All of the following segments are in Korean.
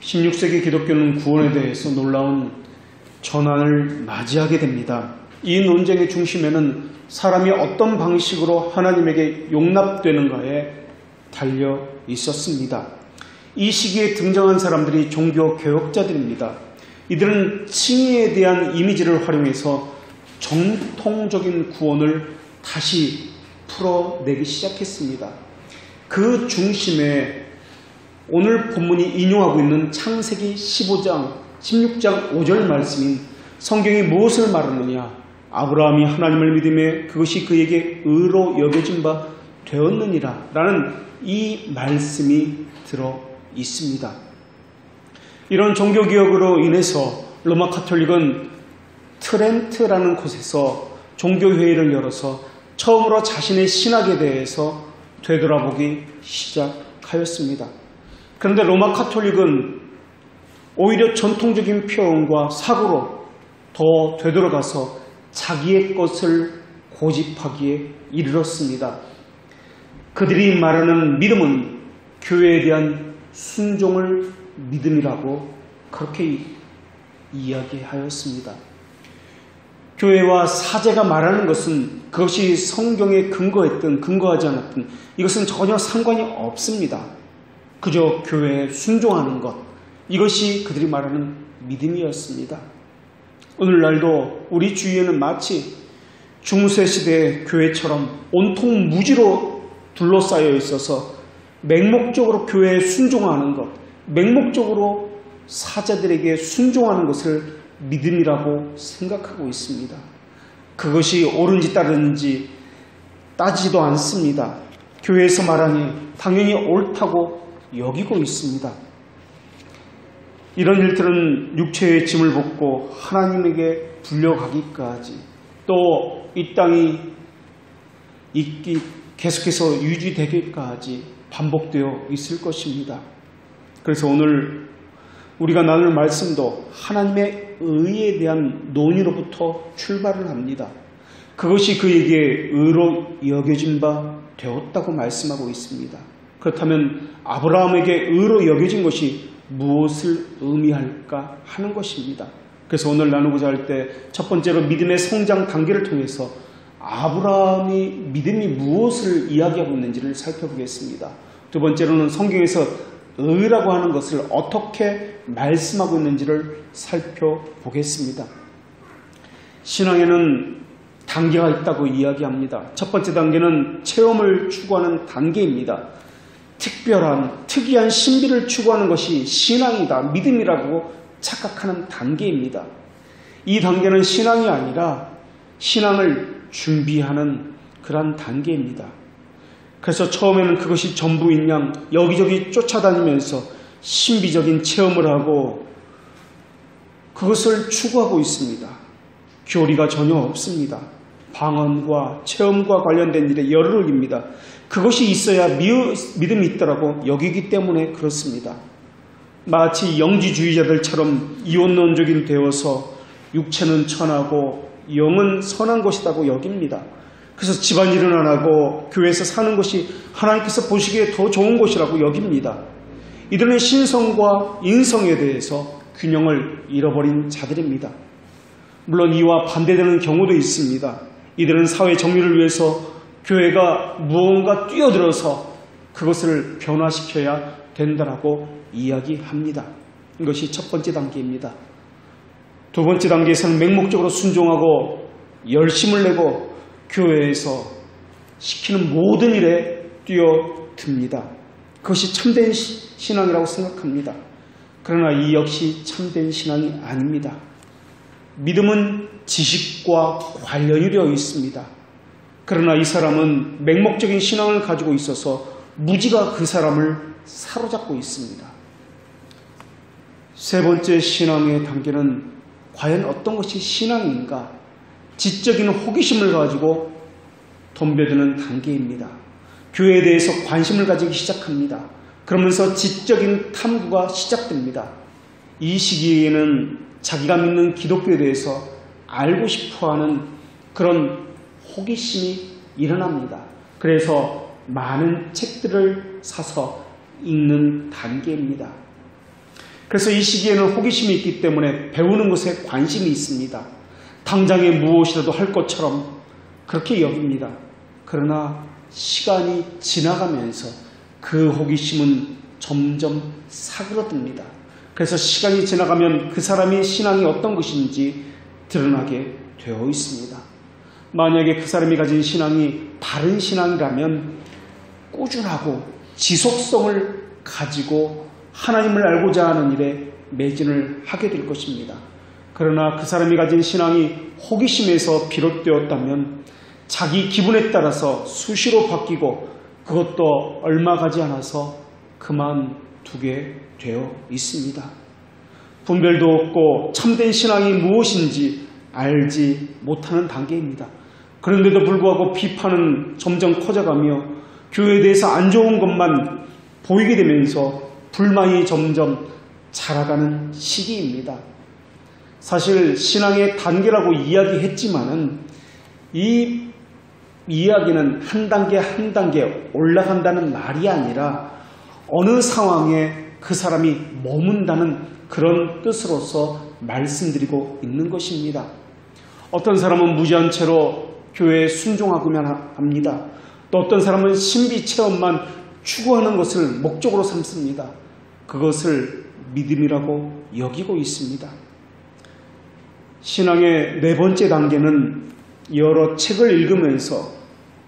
16세기 기독교는 구원에 대해서 놀라운 전환을 맞이하게 됩니다. 이 논쟁의 중심에는 사람이 어떤 방식으로 하나님에게 용납되는가에 달려 있었습니다. 이 시기에 등장한 사람들이 종교 개혁자들입니다. 이들은 칭의에 대한 이미지를 활용해서 정통적인 구원을 다시 풀어내기 시작했습니다. 그 중심에 오늘 본문이 인용하고 있는 창세기 15장, 16장 5절 말씀인 성경이 무엇을 말하느냐? 아브라함이 하나님을 믿음에 그것이 그에게 의로 여겨진 바 되었느니라 라는 이 말씀이 들어 있습니다. 이런 종교개혁으로 인해서 로마 카톨릭은 트렌트라는 곳에서 종교회의를 열어서 처음으로 자신의 신학에 대해서 되돌아보기 시작하였습니다. 그런데 로마 카톨릭은 오히려 전통적인 표현과 사고로 더 되돌아가서 자기의 것을 고집하기에 이르렀습니다. 그들이 말하는 믿음은 교회에 대한 순종을 믿음이라고 그렇게 이야기하였습니다. 교회와 사제가 말하는 것은 그것이 성경에 근거했든 근거하지 않았든 이것은 전혀 상관이 없습니다. 그저 교회에 순종하는 것, 이것이 그들이 말하는 믿음이었습니다. 오늘날도 우리 주위에는 마치 중세시대의 교회처럼 온통 무지로 둘러싸여 있어서 맹목적으로 교회에 순종하는 것, 맹목적으로 사자들에게 순종하는 것을 믿음이라고 생각하고 있습니다. 그것이 옳은지 따르는지 따지도 않습니다. 교회에서 말하니 당연히 옳다고 여기고 있습니다. 이런 일들은 육체의 짐을 벗고 하나님에게 불려가기까지 또 이 땅이 있기 계속해서 유지되기까지 반복되어 있을 것입니다. 그래서 오늘 우리가 나눌 말씀도 하나님의 의에 대한 논의로부터 출발을 합니다. 그것이 그에게 의로 여겨진 바 되었다고 말씀하고 있습니다. 그렇다면 아브라함에게 의로 여겨진 것이 무엇을 의미할까 하는 것입니다. 그래서 오늘 나누고자 할 때 첫 번째로 믿음의 성장 단계를 통해서 아브라함이 믿음이 무엇을 이야기하고 있는지를 살펴보겠습니다. 두 번째로는 성경에서 의라고 하는 것을 어떻게 말씀하고 있는지를 살펴보겠습니다. 신앙에는 단계가 있다고 이야기합니다. 첫 번째 단계는 체험을 추구하는 단계입니다. 특이한 신비를 추구하는 것이 신앙이다, 믿음이라고 착각하는 단계입니다. 이 단계는 신앙이 아니라 신앙을 준비하는 그런 단계입니다. 그래서 처음에는 그것이 전부인 양 여기저기 쫓아다니면서 신비적인 체험을 하고 그것을 추구하고 있습니다. 교리가 전혀 없습니다. 방언과 체험과 관련된 일에 열을 올립니다. 그것이 있어야 믿음이 있다라고 여기기 때문에 그렇습니다. 마치 영지주의자들처럼 이원론적인 되어서 육체는 천하고 영은 선한 것이라고 여깁니다. 그래서 집안일은 안 하고 교회에서 사는 것이 하나님께서 보시기에 더 좋은 것이라고 여깁니다. 이들은 신성과 인성에 대해서 균형을 잃어버린 자들입니다. 물론 이와 반대되는 경우도 있습니다. 이들은 사회 정의를 위해서 교회가 무언가 뛰어들어서 그것을 변화시켜야 된다라고 이야기합니다. 이것이 첫 번째 단계입니다. 두 번째 단계에서는 맹목적으로 순종하고 열심을 내고 교회에서 시키는 모든 일에 뛰어듭니다. 그것이 참된 신앙이라고 생각합니다. 그러나 이 역시 참된 신앙이 아닙니다. 믿음은 지식과 관련이 되어 있습니다. 그러나 이 사람은 맹목적인 신앙을 가지고 있어서 무지가 그 사람을 사로잡고 있습니다. 세 번째 신앙의 단계는 과연 어떤 것이 신앙인가? 지적인 호기심을 가지고 덤벼드는 단계입니다. 교회에 대해서 관심을 가지기 시작합니다. 그러면서 지적인 탐구가 시작됩니다. 이 시기에는 자기가 믿는 기독교에 대해서 알고 싶어하는 그런 호기심이 일어납니다. 그래서 많은 책들을 사서 읽는 단계입니다. 그래서 이 시기에는 호기심이 있기 때문에 배우는 것에 관심이 있습니다. 당장에 무엇이라도 할 것처럼 그렇게 여깁니다. 그러나 시간이 지나가면서 그 호기심은 점점 사그러듭니다. 그래서 시간이 지나가면 그 사람의 신앙이 어떤 것인지 드러나게 되어 있습니다. 만약에 그 사람이 가진 신앙이 바른 신앙이라면 꾸준하고 지속성을 가지고 하나님을 알고자 하는 일에 매진을 하게 될 것입니다. 그러나 그 사람이 가진 신앙이 호기심에서 비롯되었다면 자기 기분에 따라서 수시로 바뀌고 그것도 얼마 가지 않아서 그만두게 되어 있습니다. 분별도 없고 참된 신앙이 무엇인지 알지 못하는 단계입니다. 그런데도 불구하고 비판은 점점 커져가며 교회에 대해서 안 좋은 것만 보이게 되면서 불만이 점점 자라가는 시기입니다. 사실 신앙의 단계라고 이야기했지만은 이 이야기는 한 단계 한 단계 올라간다는 말이 아니라 어느 상황에 그 사람이 머문다는 그런 뜻으로서 말씀드리고 있는 것입니다. 어떤 사람은 무지한 채로 교회에 순종하고만 합니다. 또 어떤 사람은 신비 체험만 추구하는 것을 목적으로 삼습니다. 그것을 믿음이라고 여기고 있습니다. 신앙의 네 번째 단계는 여러 책을 읽으면서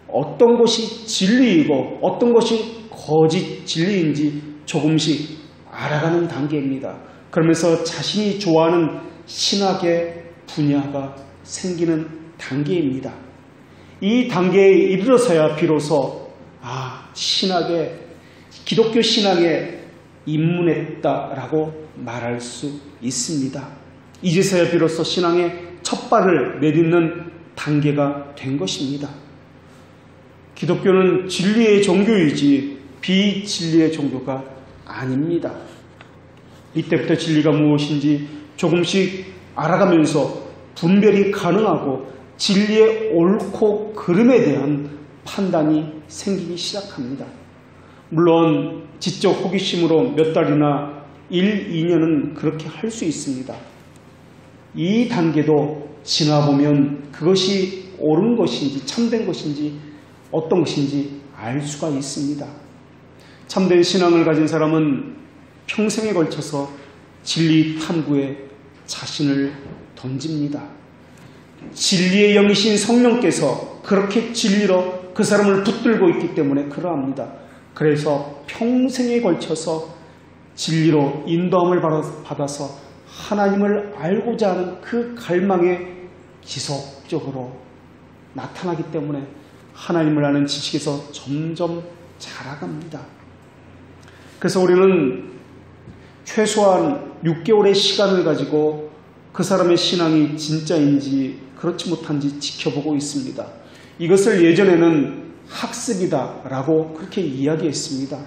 어떤 것이 진리이고 어떤 것이 거짓 진리인지 조금씩 알아가는 단계입니다. 그러면서 자신이 좋아하는 신학의 분야가 생기는 단계입니다. 이 단계에 이르러서야 비로소 기독교 신앙에 입문했다라고 말할 수 있습니다. 이제서야 비로소 신앙의 첫 발을 내딛는 단계가 된 것입니다. 기독교는 진리의 종교이지 비진리의 종교가 아닙니다. 이때부터 진리가 무엇인지 조금씩 알아가면서 분별이 가능하고 진리의 옳고 그름에 대한 판단이 생기기 시작합니다. 물론 지적 호기심으로 몇 달이나 1, 2년은 그렇게 할 수 있습니다. 이 단계도 지나보면 그것이 옳은 것인지 참된 것인지 어떤 것인지 알 수가 있습니다. 참된 신앙을 가진 사람은 평생에 걸쳐서 진리 탐구에 자신을 던집니다. 진리의 영이신 성령께서 그렇게 진리로 그 사람을 붙들고 있기 때문에 그러합니다. 그래서 평생에 걸쳐서 진리로 인도함을 받아서 하나님을 알고자 하는 그 갈망에 지속적으로 나타나기 때문에 하나님을 아는 지식에서 점점 자라갑니다. 그래서 우리는 최소한 6개월의 시간을 가지고 그 사람의 신앙이 진짜인지 그렇지 못한지 지켜보고 있습니다. 이것을 예전에는 학습이다라고 그렇게 이야기했습니다.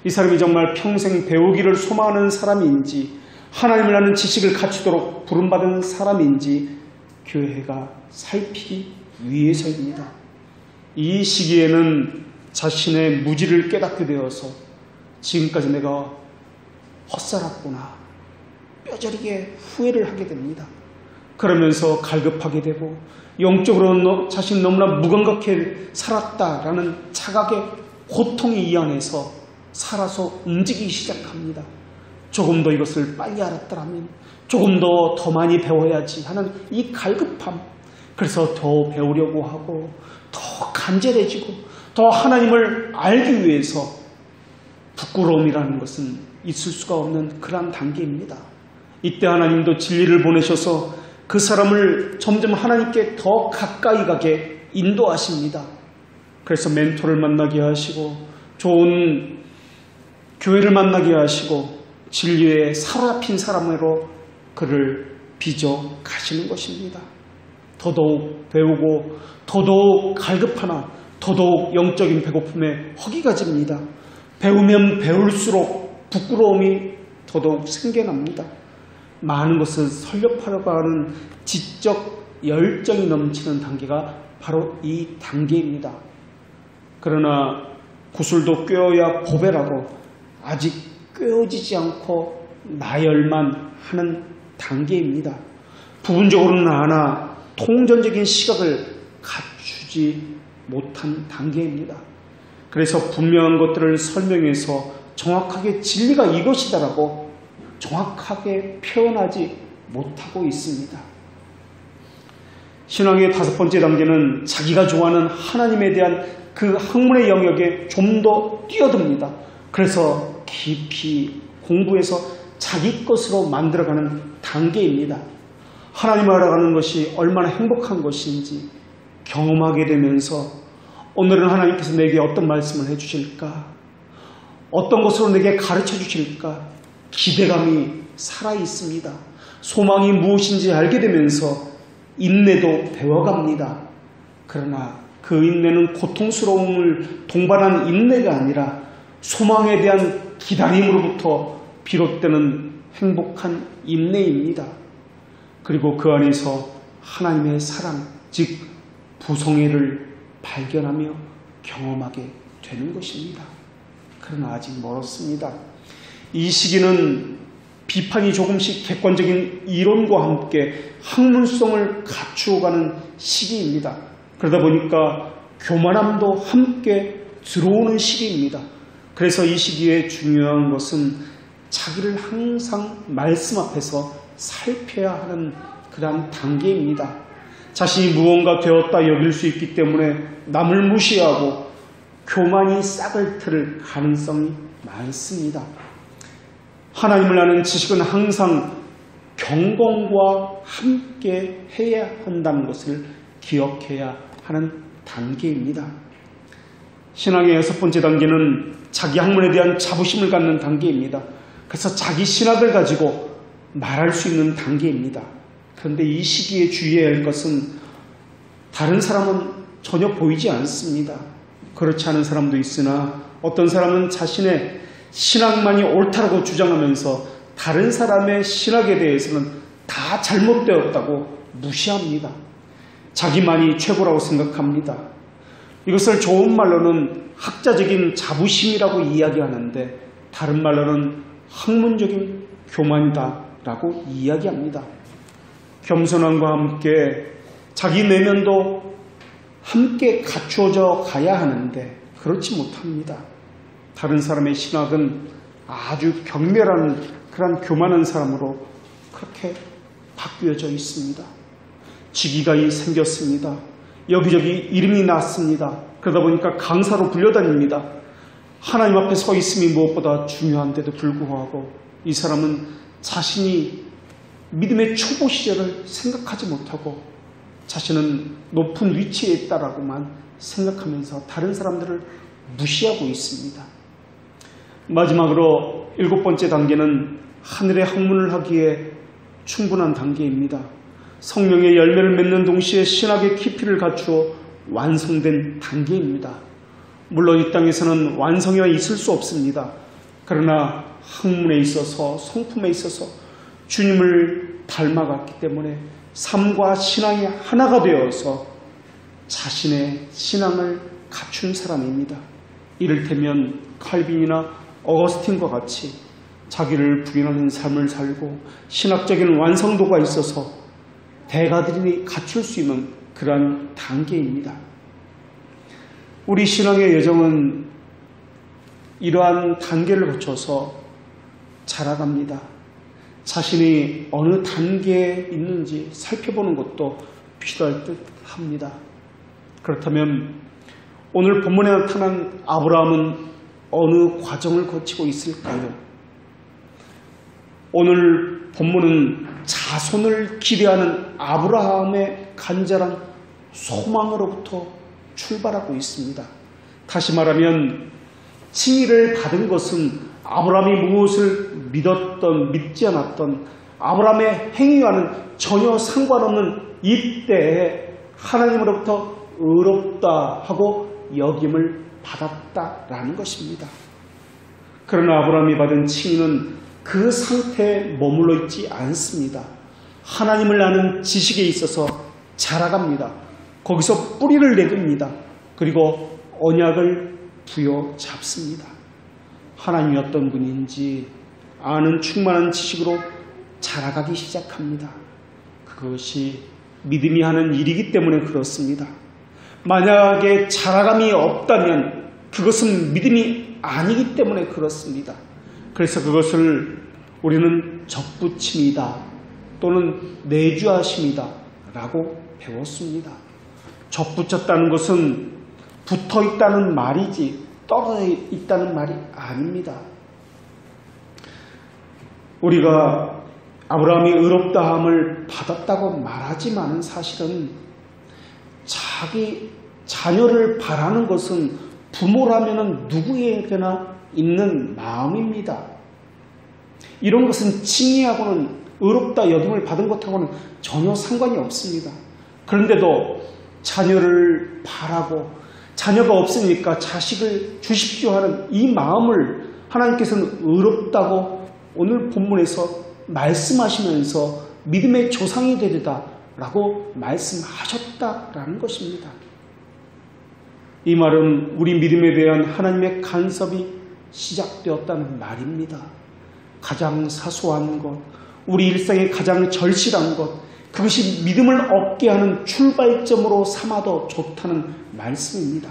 이 사람이 정말 평생 배우기를 소망하는 사람인지 하나님을 아는 지식을 갖추도록 부름받은 사람인지 교회가 살피기 위해서입니다. 이 시기에는 자신의 무지를 깨닫게 되어서 지금까지 내가 헛살았구나 뼈저리게 후회를 하게 됩니다. 그러면서 갈급하게 되고 영적으로 자신 너무나 무감각해 살았다라는 자각의 고통이 이 안에서 살아서 움직이기 시작합니다. 조금 더 이것을 빨리 알았더라면 조금 더 많이 배워야지 하는 이 갈급함, 그래서 더 배우려고 하고 더 간절해지고 더 하나님을 알기 위해서 부끄러움이라는 것은 있을 수가 없는 그러한 단계입니다. 이때 하나님도 진리를 보내셔서 그 사람을 점점 하나님께 더 가까이 가게 인도하십니다. 그래서 멘토를 만나게 하시고 좋은 교회를 만나게 하시고 진리에 사로잡힌 사람으로 그를 빚어 가시는 것입니다. 더더욱 배우고 더더욱 갈급하나 더더욱 영적인 배고픔에 허기가 집니다. 배우면 배울수록 부끄러움이 더더욱 생겨납니다. 많은 것을 설렵하려고 하는 지적 열정이 넘치는 단계가 바로 이 단계입니다. 그러나 구슬도 꿰어야 보배라고 아직 꿰어지지 않고 나열만 하는 단계입니다. 부분적으로는 하나 통전적인 시각을 갖추지 못한 단계입니다. 그래서 분명한 것들을 설명해서 정확하게 진리가 이것이다라고 정확하게 표현하지 못하고 있습니다. 신앙의 5번째 단계는 자기가 좋아하는 하나님에 대한 그 학문의 영역에 좀 더 뛰어듭니다. 그래서 깊이 공부해서 자기 것으로 만들어가는 단계입니다. 하나님을 알아가는 것이 얼마나 행복한 것인지 경험하게 되면서 오늘은 하나님께서 내게 어떤 말씀을 해주실까? 어떤 것으로 내게 가르쳐 주실까? 기대감이 살아있습니다. 소망이 무엇인지 알게 되면서 인내도 배워갑니다. 그러나 그 인내는 고통스러움을 동반한 인내가 아니라 소망에 대한 기다림으로부터 비롯되는 행복한 인내입니다. 그리고 그 안에서 하나님의 사랑, 즉 부성애를 발견하며 경험하게 되는 것입니다. 그러나 아직 멀었습니다. 이 시기는 비판이 조금씩 객관적인 이론과 함께 학문성을 갖추어가는 시기입니다. 그러다 보니까 교만함도 함께 들어오는 시기입니다. 그래서 이 시기에 중요한 것은 자기를 항상 말씀 앞에서 살펴야 하는 그러한 단계입니다. 자신이 무언가 되었다 여길 수 있기 때문에 남을 무시하고 교만이 싹을 틀 가능성이 많습니다. 하나님을 아는 지식은 항상 경건과 함께 해야 한다는 것을 기억해야 하는 단계입니다. 신앙의 6번째 단계는 자기 학문에 대한 자부심을 갖는 단계입니다. 그래서 자기 신학을 가지고 말할 수 있는 단계입니다. 그런데 이 시기에 주의해야 할 것은 다른 사람은 전혀 보이지 않습니다. 그렇지 않은 사람도 있으나 어떤 사람은 자신의 신학만이 옳다라고 주장하면서 다른 사람의 신학에 대해서는 다 잘못되었다고 무시합니다. 자기만이 최고라고 생각합니다. 이것을 좋은 말로는 학자적인 자부심이라고 이야기하는데 다른 말로는 학문적인 교만이다라고 이야기합니다. 겸손함과 함께 자기 내면도 함께 갖추어져 가야 하는데 그렇지 못합니다. 다른 사람의 신학은 아주 경멸한 그런 교만한 사람으로 그렇게 바뀌어져 있습니다. 직위가 생겼습니다. 여기저기 이름이 났습니다. 그러다 보니까 강사로 불려다닙니다. 하나님 앞에 서 있음이 무엇보다 중요한데도 불구하고 이 사람은 자신이 믿음의 초보 시절을 생각하지 못하고 자신은 높은 위치에 있다라고만 생각하면서 다른 사람들을 무시하고 있습니다. 마지막으로 7번째 단계는 하늘의 학문을 하기에 충분한 단계입니다. 성령의 열매를 맺는 동시에 신학의 깊이를 갖추어 완성된 단계입니다. 물론 이 땅에서는 완성이 있을 수 없습니다. 그러나 학문에 있어서 성품에 있어서 주님을 닮아갔기 때문에 삶과 신앙이 하나가 되어서 자신의 신앙을 갖춘 사람입니다. 이를테면 칼빈이나 어거스틴과 같이 자기를 부인하는 삶을 살고 신학적인 완성도가 있어서 대가들이 갖출 수 있는 그러한 단계입니다. 우리 신앙의 여정은 이러한 단계를 거쳐서 자라갑니다. 자신이 어느 단계에 있는지 살펴보는 것도 필요할 듯 합니다. 그렇다면 오늘 본문에 나타난 아브라함은 어느 과정을 거치고 있을까요? 오늘 본문은 자손을 기대하는 아브라함의 간절한 소망으로부터 출발하고 있습니다. 다시 말하면 칭의를 받은 것은 아브라함이 무엇을 믿었던 믿지 않았던 아브라함의 행위와는 전혀 상관없는 이때에 하나님으로부터 의롭다 하고 여김을 받았다라는 것입니다. 그러나 아브라함이 받은 칭의는 그 상태에 머물러 있지 않습니다. 하나님을 아는 지식에 있어서 자라갑니다. 거기서 뿌리를 내립니다. 그리고 언약을 부여잡습니다. 하나님이 어떤 분인지 아는 충만한 지식으로 자라가기 시작합니다. 그것이 믿음이 하는 일이기 때문에 그렇습니다. 만약에 자라감이 없다면 그것은 믿음이 아니기 때문에 그렇습니다. 그래서 그것을 우리는 접붙임이다 또는 내주하심이다 라고 배웠습니다. 접붙였다는 것은 붙어 있다는 말이지 떨어져 있다는 말이 아닙니다. 우리가 아브라함이 의롭다함을 받았다고 말하지만 사실은 자기 자녀를 바라는 것은 부모라면 누구에게나 있는 마음입니다. 이런 것은 칭의하고는 의롭다 여김을 받은 것하고는 전혀 상관이 없습니다. 그런데도 자녀를 바라고 자녀가 없으니까 자식을 주십시오 하는 이 마음을 하나님께서는 의롭다고 오늘 본문에서 말씀하시면서 믿음의 조상이 되리다 라고 말씀하셨다라는 것입니다. 이 말은 우리 믿음에 대한 하나님의 간섭이 시작되었다는 말입니다. 가장 사소한 것, 우리 일상의 가장 절실한 것, 그것이 믿음을 얻게 하는 출발점으로 삼아도 좋다는 말씀입니다.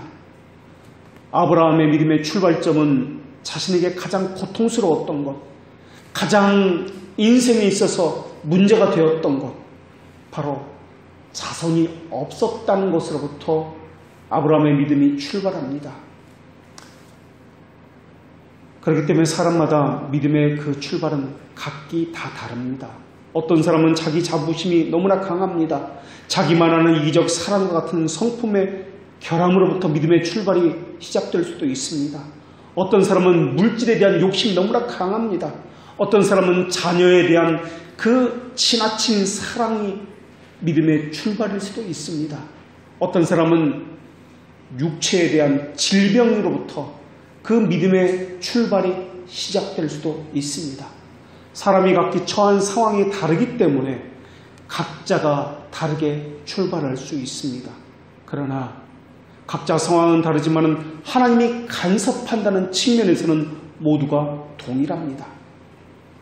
아브라함의 믿음의 출발점은 자신에게 가장 고통스러웠던 것, 가장 인생에 있어서 문제가 되었던 것, 바로 자손이 없었다는 것으로부터 아브라함의 믿음이 출발합니다. 그렇기 때문에 사람마다 믿음의 그 출발은 각기 다 다릅니다. 어떤 사람은 자기 자부심이 너무나 강합니다. 자기만 아는 이기적 사랑과 같은 성품의 결함으로부터 믿음의 출발이 시작될 수도 있습니다. 어떤 사람은 물질에 대한 욕심이 너무나 강합니다. 어떤 사람은 자녀에 대한 그 지나친 사랑이 믿음의 출발일 수도 있습니다. 어떤 사람은 육체에 대한 질병으로부터 그 믿음의 출발이 시작될 수도 있습니다. 사람이 각기 처한 상황이 다르기 때문에 각자가 다르게 출발할 수 있습니다. 그러나 각자 상황은 다르지만 하나님이 간섭한다는 측면에서는 모두가 동일합니다.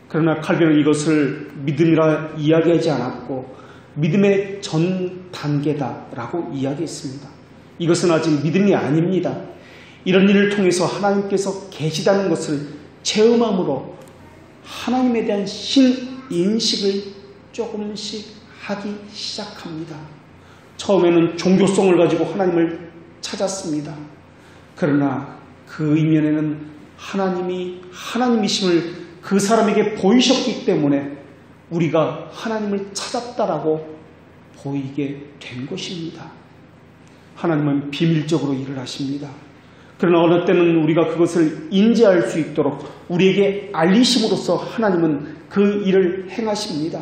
그러나 칼빈은 이것을 믿음이라 이야기하지 않았고 믿음의 전 단계다라고 이야기했습니다. 이것은 아직 믿음이 아닙니다. 이런 일을 통해서 하나님께서 계시다는 것을 체험함으로 하나님에 대한 신인식을 조금씩 하기 시작합니다. 처음에는 종교성을 가지고 하나님을 찾았습니다. 그러나 그 이면에는 하나님이 하나님이심을 그 사람에게 보이셨기 때문에 우리가 하나님을 찾았다라고 보이게 된 것입니다. 하나님은 비밀적으로 일을 하십니다. 그러나 어느 때는 우리가 그것을 인지할 수 있도록 우리에게 알리심으로써 하나님은 그 일을 행하십니다.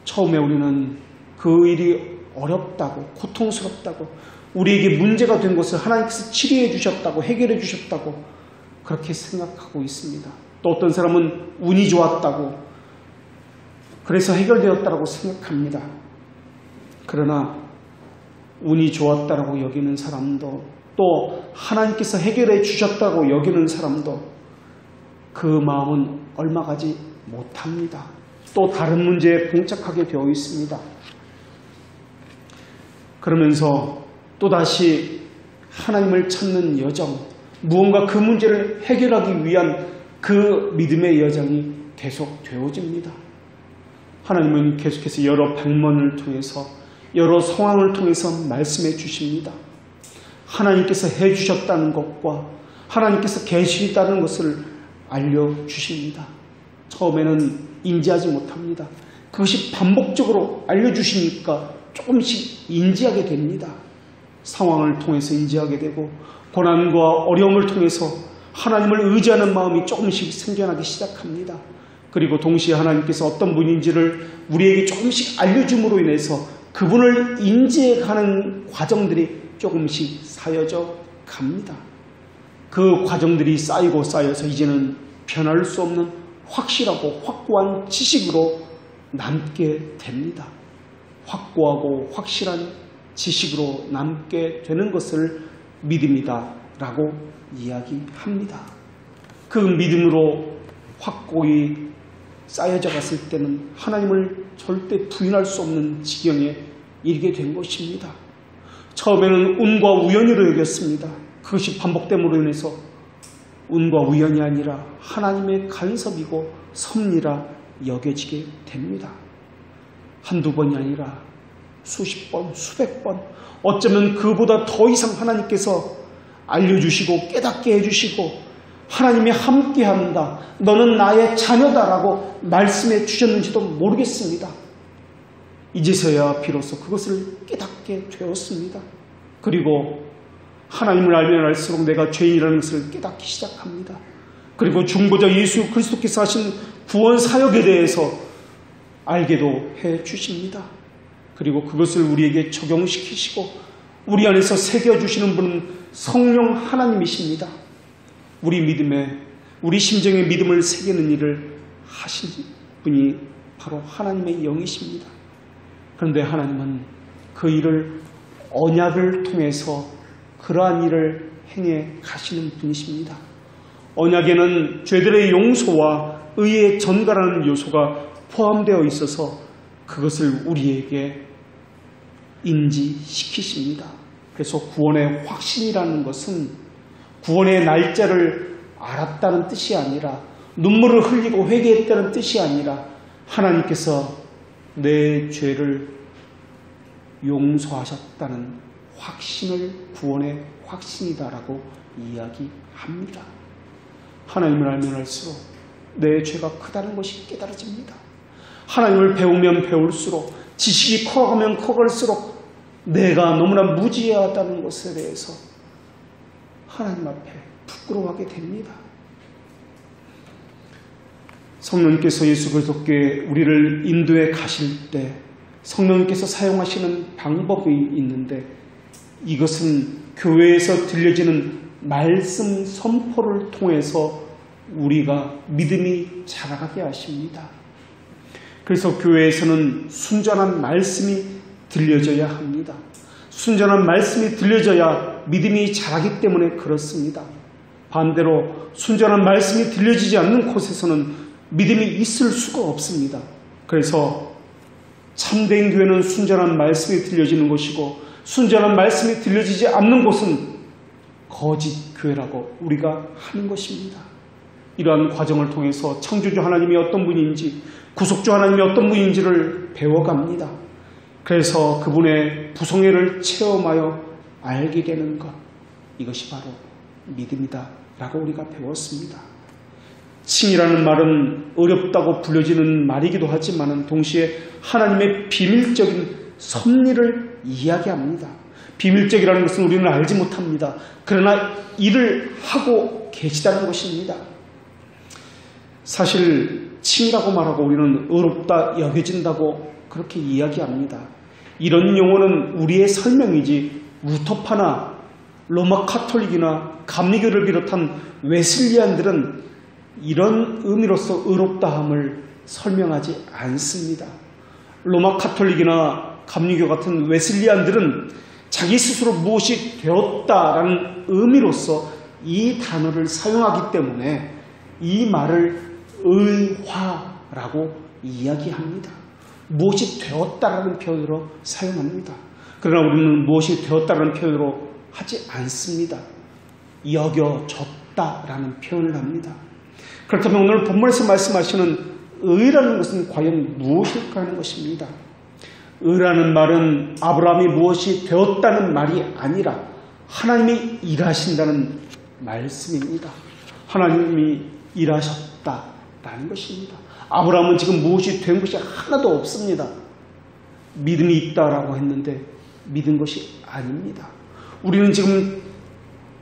처음에 우리는 그 일이 어렵다고 고통스럽다고 우리에게 문제가 된 것을 하나님께서 치료해 주셨다고 해결해 주셨다고 그렇게 생각하고 있습니다. 또 어떤 사람은 운이 좋았다고 그래서 해결되었다고 생각합니다. 그러나 운이 좋았다고 여기는 사람도 또 하나님께서 해결해 주셨다고 여기는 사람도 그 마음은 얼마 가지 못합니다. 또 다른 문제에 봉착하게 되어 있습니다. 그러면서 또다시 하나님을 찾는 여정, 무언가 그 문제를 해결하기 위한 그 믿음의 여정이 계속 되어집니다. 하나님은 계속해서 여러 백문을 통해서 여러 상황을 통해서 말씀해 주십니다. 하나님께서 해주셨다는 것과 하나님께서 계시다는 것을 알려주십니다. 처음에는 인지하지 못합니다. 그것이 반복적으로 알려주시니까 조금씩 인지하게 됩니다. 상황을 통해서 인지하게 되고 고난과 어려움을 통해서 하나님을 의지하는 마음이 조금씩 생겨나기 시작합니다. 그리고 동시에 하나님께서 어떤 분인지를 우리에게 조금씩 알려줌으로 인해서 그분을 인지해가는 과정들이 조금씩 쌓여져 갑니다. 그 과정들이 쌓이고 쌓여서 이제는 변할 수 없는 확실하고 확고한 지식으로 남게 됩니다. 확고하고 확실한 지식으로 남게 되는 것을 믿음이다 라고 이야기합니다. 그 믿음으로 확고히 쌓여져 갔을 때는 하나님을 절대 부인할 수 없는 지경에 이르게 된 것입니다. 처음에는 운과 우연으로 여겼습니다. 그것이 반복됨으로 인해서 운과 우연이 아니라 하나님의 간섭이고 섭리라 여겨지게 됩니다. 한두 번이 아니라 수십 번, 수백 번, 어쩌면 그보다 더 이상 하나님께서 알려주시고 깨닫게 해주시고 하나님이 함께한다, 너는 나의 자녀다라고 말씀해 주셨는지도 모르겠습니다. 이제서야 비로소 그것을 깨닫게 되었습니다. 그리고 하나님을 알면 알수록 내가 죄인이라는 것을 깨닫기 시작합니다. 그리고 중보자 예수 그리스도께서 하신 구원 사역에 대해서 알게도 해 주십니다. 그리고 그것을 우리에게 적용시키시고 우리 안에서 새겨주시는 분은 성령 하나님이십니다. 우리 믿음에, 우리 심정에 믿음을 새기는 일을 하신 분이 바로 하나님의 영이십니다. 그런데 하나님은 그 일을 언약을 통해서 그러한 일을 행해 가시는 분이십니다. 언약에는 죄들의 용서와 의의 전가라는 요소가 포함되어 있어서 그것을 우리에게 인지시키십니다. 그래서 구원의 확신이라는 것은 구원의 날짜를 알았다는 뜻이 아니라 눈물을 흘리고 회개했다는 뜻이 아니라 하나님께서 내 죄를 용서하셨다는 확신을 구원의 확신이다라고 이야기합니다. 하나님을 알면 알수록 내 죄가 크다는 것이 깨달아집니다. 하나님을 배우면 배울수록, 지식이 커가면 커갈수록 내가 너무나 무지하다는 것에 대해서 하나님 앞에 부끄러워하게 됩니다. 성령님께서 예수 그리스도께 우리를 인도해 가실 때 성령님께서 사용하시는 방법이 있는데, 이것은 교회에서 들려지는 말씀 선포를 통해서 우리가 믿음이 자라게 하십니다. 그래서 교회에서는 순전한 말씀이 들려져야 합니다. 순전한 말씀이 들려져야 믿음이 자라기 때문에 그렇습니다. 반대로 순전한 말씀이 들려지지 않는 곳에서는 믿음이 있을 수가 없습니다. 그래서 참된 교회는 순전한 말씀이 들려지는 것이고, 순전한 말씀이 들려지지 않는 곳은 거짓 교회라고 우리가 하는 것입니다. 이러한 과정을 통해서 창조주 하나님이 어떤 분인지, 구속주 하나님이 어떤 분인지를 배워갑니다. 그래서 그분의 부성애를 체험하여 알게 되는 것, 이것이 바로 믿음이다 라고 우리가 배웠습니다. 칭이라는 말은 어렵다고 불려지는 말이기도 하지만 동시에 하나님의 비밀적인 섭리를 이야기합니다. 비밀적이라는 것은 우리는 알지 못합니다. 그러나 일을 하고 계시다는 것입니다. 사실 칭이라고 말하고 우리는 어렵다 여겨진다고 그렇게 이야기합니다. 이런 용어는 우리의 설명이지 루터파나 로마 카톨릭이나 감리교를 비롯한 웨슬리안들은 이런 의미로서 의롭다함을 설명하지 않습니다. 로마 카톨릭이나 감리교 같은 웨슬리안들은 자기 스스로 무엇이 되었다라는 의미로서 이 단어를 사용하기 때문에 이 말을 의화라고 이야기합니다. 무엇이 되었다라는 표현으로 사용합니다. 그러나 우리는 무엇이 되었다라는 표현으로 하지 않습니다. 여겨졌다라는 표현을 합니다. 그렇다면 오늘 본문에서 말씀하시는 의라는 것은 과연 무엇일까 하는 것입니다. 의라는 말은 아브라함이 무엇이 되었다는 말이 아니라 하나님이 일하신다는 말씀입니다. 하나님이 일하셨다라는 것입니다. 아브라함은 지금 무엇이 된 것이 하나도 없습니다. 믿음이 있다라고 했는데 믿은 것이 아닙니다. 우리는 지금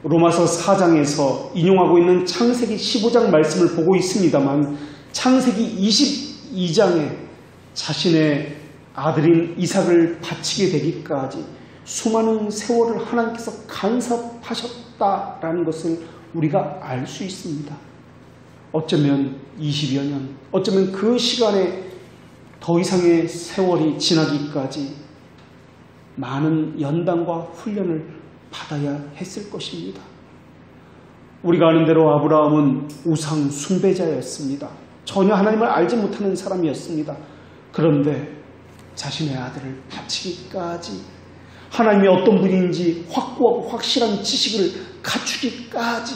로마서 4장에서 인용하고 있는 창세기 15장 말씀을 보고 있습니다만, 창세기 22장에 자신의 아들인 이삭을 바치게 되기까지 수많은 세월을 하나님께서 간섭하셨다라는 것을 우리가 알 수 있습니다. 어쩌면 20여 년, 어쩌면 그 시간에 더 이상의 세월이 지나기까지 많은 연단과 훈련을 받아야 했을 것입니다. 우리가 아는 대로 아브라함은 우상 숭배자였습니다. 전혀 하나님을 알지 못하는 사람이었습니다. 그런데 자신의 아들을 바치기까지 하나님이 어떤 분인지 확고하고 확실한 지식을 갖추기까지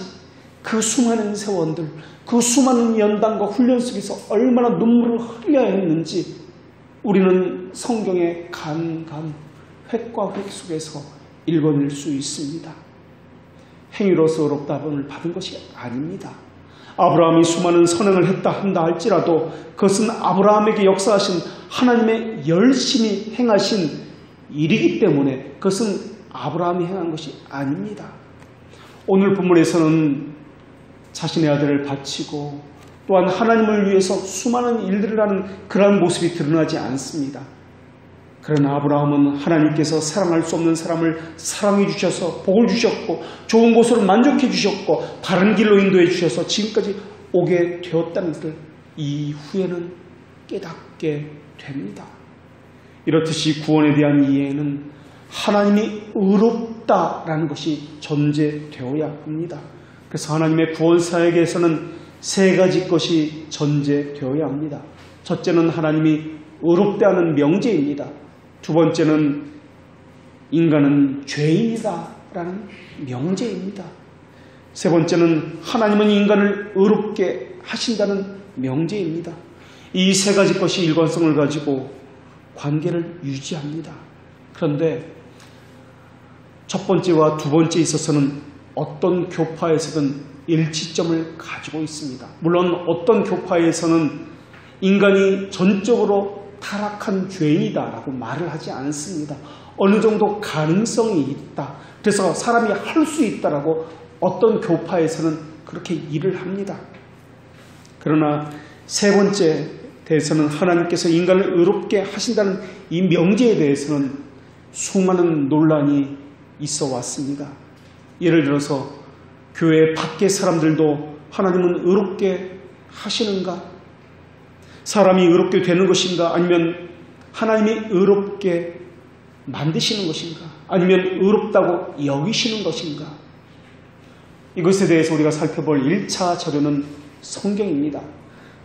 그 수많은 세원들, 그 수많은 연단과 훈련 속에서 얼마나 눈물을 흘려야 했는지 우리는 성경의 간간 획과 획 속에서 읽어낼 수 있습니다. 행위로서 의롭다함을 받은 것이 아닙니다. 아브라함이 수많은 선행을 했다 한다 할지라도 그것은 아브라함에게 역사하신 하나님의 열심히 행하신 일이기 때문에 그것은 아브라함이 행한 것이 아닙니다. 오늘 본문에서는 자신의 아들을 바치고 또한 하나님을 위해서 수많은 일들을 하는 그러한 모습이 드러나지 않습니다. 그러나 아브라함은 하나님께서 사랑할 수 없는 사람을 사랑해 주셔서 복을 주셨고 좋은 곳으로 만족해 주셨고 바른 길로 인도해 주셔서 지금까지 오게 되었다는 것을 이후에는 깨닫게 됩니다. 이렇듯이 구원에 대한 이해는 하나님이 의롭다라는 것이 전제되어야 합니다. 그래서 하나님의 구원 사역에서는 세 가지 것이 전제되어야 합니다. 첫째는 하나님이 의롭다는 명제입니다. 두 번째는 인간은 죄인이다라는 명제입니다. 세 번째는 하나님은 인간을 의롭게 하신다는 명제입니다. 이 세 가지 것이 일관성을 가지고 관계를 유지합니다. 그런데 첫 번째와 두 번째에 있어서는 어떤 교파에서든 일치점을 가지고 있습니다. 물론 어떤 교파에서는 인간이 전적으로 타락한 죄인이다라고 말을 하지 않습니다. 어느 정도 가능성이 있다. 그래서 사람이 할 수 있다라고 어떤 교파에서는 그렇게 일을 합니다. 그러나 세 번째 대해서는 하나님께서 인간을 의롭게 하신다는 이 명제에 대해서는 수많은 논란이 있어 왔습니다. 예를 들어서 교회 밖의 사람들도 하나님은 의롭게 하시는가? 사람이 의롭게 되는 것인가? 아니면 하나님이 의롭게 만드시는 것인가? 아니면 의롭다고 여기시는 것인가? 이것에 대해서 우리가 살펴볼 1차 자료는 성경입니다.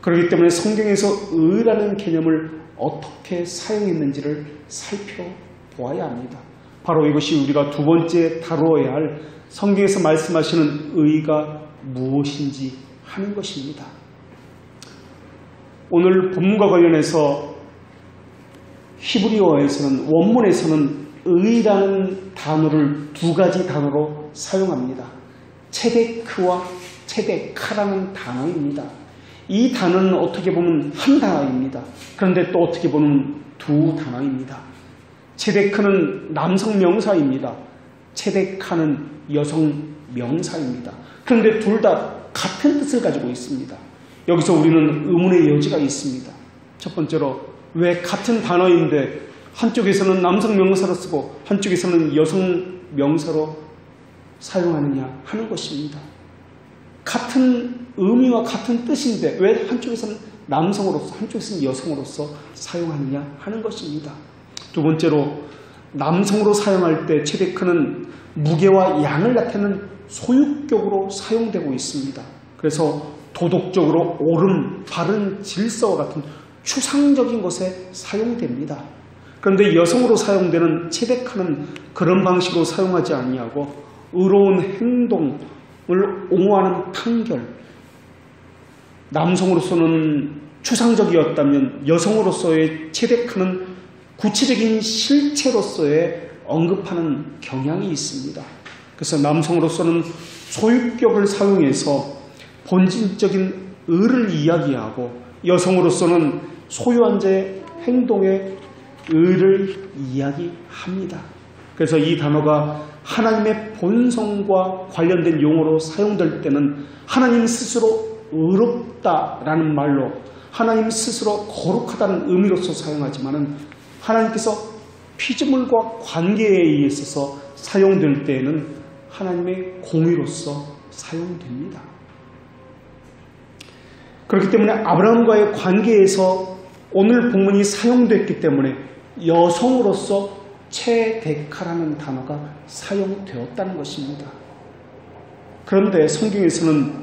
그렇기 때문에 성경에서 의라는 개념을 어떻게 사용했는지를 살펴보아야 합니다. 바로 이것이 우리가 두 번째 다루어야 할 성경에서 말씀하시는 의가 무엇인지 하는 것입니다. 오늘 본문과 관련해서 히브리어에서는 원문에서는 의라는 단어를 두 가지 단어로 사용합니다. 체데크와 체데카라는 단어입니다. 이 단어는 어떻게 보면 한 단어입니다. 그런데 또 어떻게 보면 두 단어입니다. 체데크는 남성 명사입니다. 체데카는 여성 명사입니다. 그런데 둘 다 같은 뜻을 가지고 있습니다. 여기서 우리는 의문의 여지가 있습니다. 첫 번째로 왜 같은 단어인데 한쪽에서는 남성 명사로 쓰고 한쪽에서는 여성 명사로 사용하느냐 하는 것입니다. 같은 의미와 같은 뜻인데 왜 한쪽에서는 남성으로서 한쪽에서는 여성으로서 사용하느냐 하는 것입니다. 두 번째로 남성으로 사용할 때 체데크는 무게와 양을 나타내는 소유격으로 사용되고 있습니다. 그래서 도덕적으로 옳은 바른 질서와 같은 추상적인 것에 사용됩니다. 그런데 여성으로 사용되는 체데카는 그런 방식으로 사용하지 아니하고 의로운 행동을 옹호하는 판결, 남성으로서는 추상적이었다면 여성으로서의 체데카는 구체적인 실체로서의 언급하는 경향이 있습니다. 그래서 남성으로서는 소유격을 사용해서 본질적인 의를 이야기하고 여성으로서는 소유한 자의 행동의 의를 이야기합니다. 그래서 이 단어가 하나님의 본성과 관련된 용어로 사용될 때는 하나님 스스로 의롭다라는 말로 하나님 스스로 거룩하다는 의미로서 사용하지만은 하나님께서 피조물과 관계에 있어서 사용될 때에는 하나님의 공의로서 사용됩니다. 그렇기 때문에 아브라함과의 관계에서 오늘 본문이 사용됐기 때문에 여성으로서 체데카라는 단어가 사용되었다는 것입니다. 그런데 성경에서는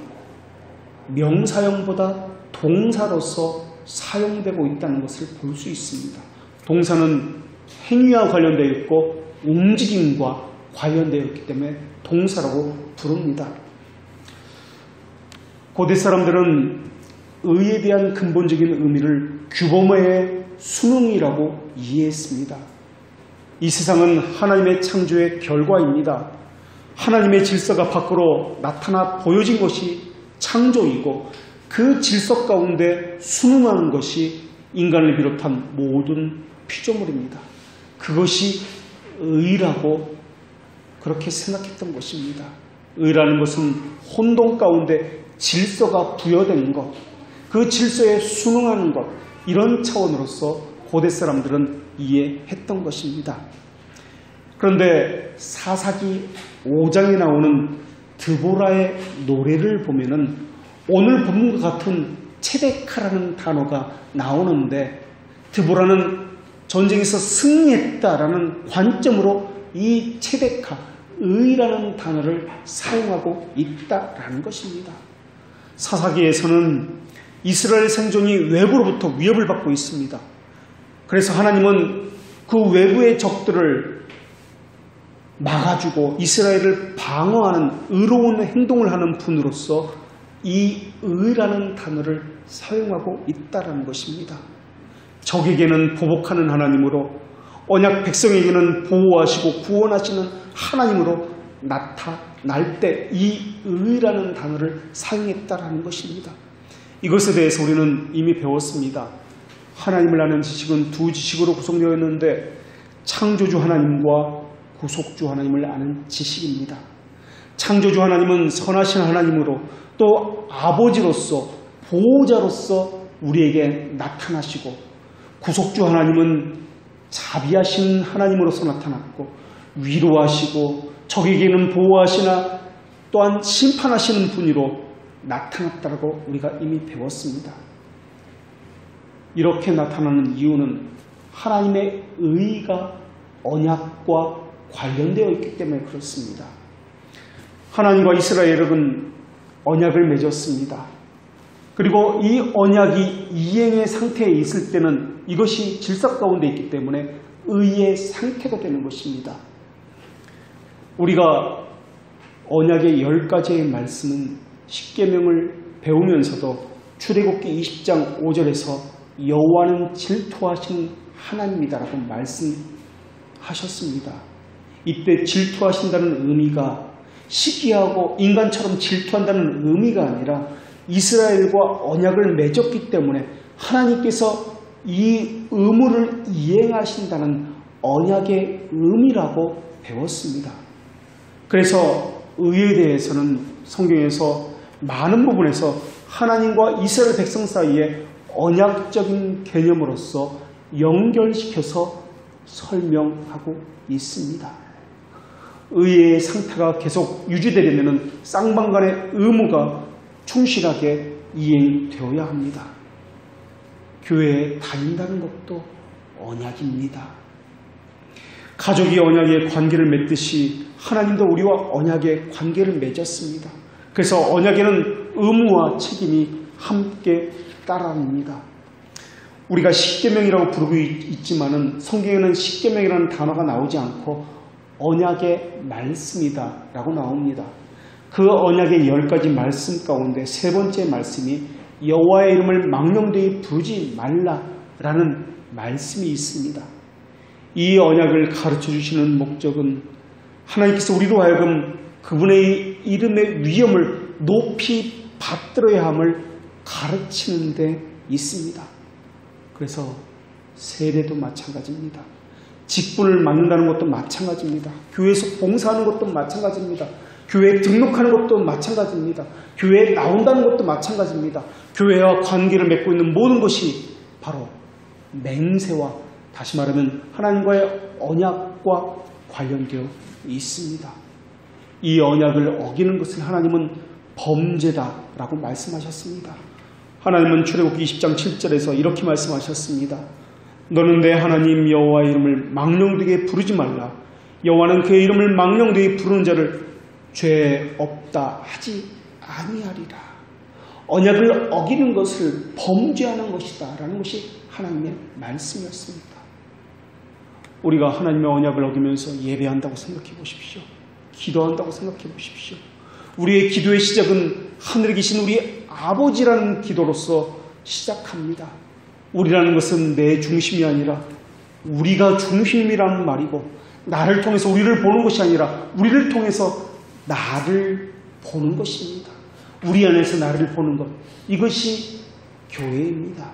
명사형보다 동사로서 사용되고 있다는 것을 볼 수 있습니다. 동사는 행위와 관련되어 있고 움직임과 관련되어 있기 때문에 동사라고 부릅니다. 고대 사람들은 의에 대한 근본적인 의미를 규범의 수능이라고 이해했습니다. 이 세상은 하나님의 창조의 결과입니다. 하나님의 질서가 밖으로 나타나 보여진 것이 창조이고 그 질서 가운데 순응하는 것이 인간을 비롯한 모든 피조물입니다. 그것이 의라고 그렇게 생각했던 것입니다. 의라는 것은 혼돈 가운데 질서가 부여된 것, 그 질서에 순응하는 것, 이런 차원으로서 고대 사람들은 이해했던 것입니다. 그런데 사사기 5장에 나오는 드보라의 노래를 보면은 오늘 본문과 같은 체데카라는 단어가 나오는데 드보라는 전쟁에서 승리했다라는 관점으로 이 체데카, 의라는 단어를 사용하고 있다라는 것입니다. 사사기에서는 이스라엘 생존이 외부로부터 위협을 받고 있습니다. 그래서 하나님은 그 외부의 적들을 막아주고 이스라엘을 방어하는 의로운 행동을 하는 분으로서 이 의라는 단어를 사용하고 있다는 것입니다. 적에게는 보복하는 하나님으로, 언약 백성에게는 보호하시고 구원하시는 하나님으로 나타날 때 이 의라는 단어를 사용했다는 것입니다. 이것에 대해서 우리는 이미 배웠습니다. 하나님을 아는 지식은 두 지식으로 구성되어 있는데 창조주 하나님과 구속주 하나님을 아는 지식입니다. 창조주 하나님은 선하신 하나님으로 또 아버지로서 보호자로서 우리에게 나타나시고, 구속주 하나님은 자비하신 하나님으로서 나타났고 위로하시고 적에게는 보호하시나 또한 심판하시는 분으로 나타났다고 우리가 이미 배웠습니다. 이렇게 나타나는 이유는 하나님의 의가 언약과 관련되어 있기 때문에 그렇습니다. 하나님과 이스라엘은 언약을 맺었습니다. 그리고 이 언약이 이행의 상태에 있을 때는 이것이 질서 가운데 있기 때문에 의의 상태가 되는 것입니다. 우리가 언약의 10가지의 말씀은 십계명을 배우면서도 출애굽기 20장 5절에서 여호와는 질투하신 하나님이다라고 말씀하셨습니다. 이때 질투하신다는 의미가 시기하고 인간처럼 질투한다는 의미가 아니라 이스라엘과 언약을 맺었기 때문에 하나님께서 이 의무를 이행하신다는 언약의 의미라고 배웠습니다. 그래서 의에 대해서는 성경에서 많은 부분에서 하나님과 이스라엘 백성 사이에 언약적인 개념으로서 연결시켜서 설명하고 있습니다. 의의 상태가 계속 유지되려면 쌍방간의 의무가 충실하게 이행되어야 합니다. 교회에 다닌다는 것도 언약입니다. 가족이 언약의 관계를 맺듯이 하나님도 우리와 언약의 관계를 맺었습니다. 그래서 언약에는 의무와 책임이 함께 따라옵니다. 우리가 십계명이라고 부르고 있지만은 성경에는 십계명이라는 단어가 나오지 않고 언약의 말씀이다 라고 나옵니다. 그 언약의 10가지 말씀 가운데 세 번째 말씀이 여호와의 이름을 망령되이 부르지 말라라는 말씀이 있습니다. 이 언약을 가르쳐 주시는 목적은 하나님께서 우리로 하여금 그분의 이름의 위엄을 높이 받들어야 함을 가르치는 데 있습니다. 그래서 세례도 마찬가지입니다. 직분을 맡는다는 것도 마찬가지입니다. 교회에서 봉사하는 것도 마찬가지입니다. 교회에 등록하는 것도 마찬가지입니다. 교회에 나온다는 것도 마찬가지입니다. 교회와 관계를 맺고 있는 모든 것이 바로 맹세와, 다시 말하면 하나님과의 언약과 관련되어 있습니다. 이 언약을 어기는 것을 하나님은 범죄다라고 말씀하셨습니다. 하나님은 출애굽기 20장 7절에서 이렇게 말씀하셨습니다. 너는 내 하나님 여호와의 이름을 망령되게 부르지 말라. 여호와는 그의 이름을 망령되게 부르는 자를 죄 없다 하지 아니하리라. 언약을 어기는 것을 범죄하는 것이다 라는 것이 하나님의 말씀이었습니다. 우리가 하나님의 언약을 어기면서 예배한다고 생각해 보십시오. 기도한다고 생각해 보십시오. 우리의 기도의 시작은 하늘에 계신 우리 아버지라는 기도로서 시작합니다. 우리라는 것은 내 중심이 아니라 우리가 중심이라는 말이고, 나를 통해서 우리를 보는 것이 아니라 우리를 통해서 나를 보는 것입니다. 우리 안에서 나를 보는 것, 이것이 교회입니다.